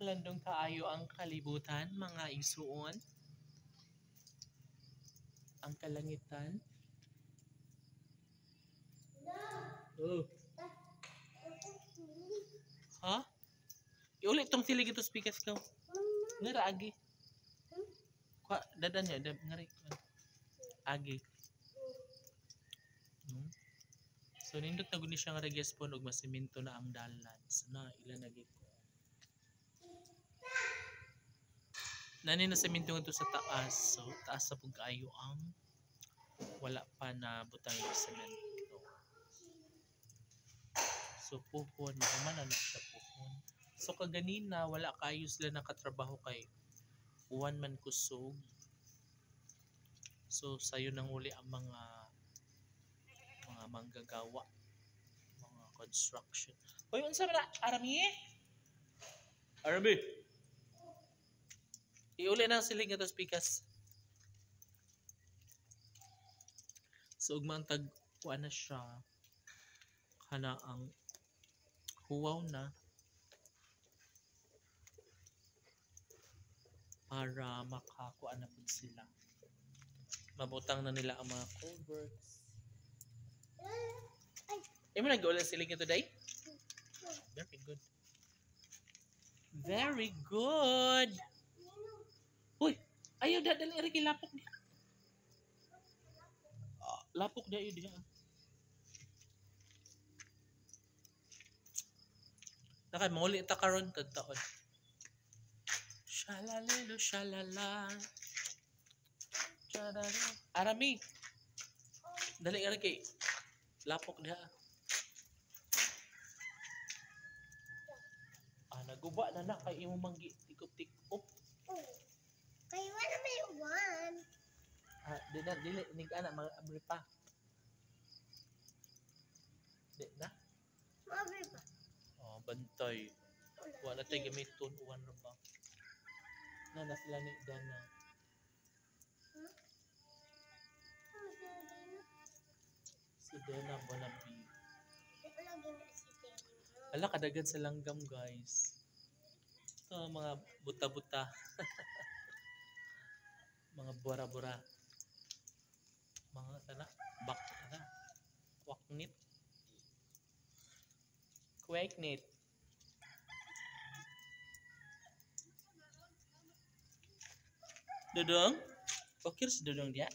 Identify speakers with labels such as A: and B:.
A: Landong kaayo ang kalibutan, mga igsuon. Ang kalangitan. Oh. Ha? Iulit tong silig ito speakers ko. Ngara agi. Kwa dadan niya ngari. Agi. So nindot na guni siya nga regispon og masemento na ang dalan. Sana ilan lagi ko. Nani na semento nga to sa taas. So taas sa pug kaayo ang wala pa na butang yung semento. So puhon, makamana na siya puhon. So kaganina wala kayo sila nakatrabaho kay uwan man kusog. So sayo nang uli ang mga manggagawa, mga construction. Hoy, unsa man na Arami? Arami. Iuli na siling nga to pikas. So ugma ang tag kuan na siya. Kana ang huwaw na para makakuan na pud sila. Mabutang na nila ang mga culverts. Ay mo nag-ulan siling ito day? Very good. Very good. Uy, ayaw dadali rin kay lapok niya. Lapok na yun diha. Nakay mauli ta karon kag taon. Shalalelo shalala. Arami. Dali rin kay lapok diha. Naguba na kay imo manggi tikop-tikop.
B: Kay wala may uwan.
A: Dili nig ana mga abri pa. Di na?
B: Maabri pa.
A: Bantay. Wala tay gamiton uwan ra ba. Na sila ni Dana. Si Dana Bonabi. Ala kadaghan sa langgam guys. Ito mga buta-buta. Mga bura-bura. Mga sana kwaknit. Kwaknit. Dodong? Okay si Dodong dia?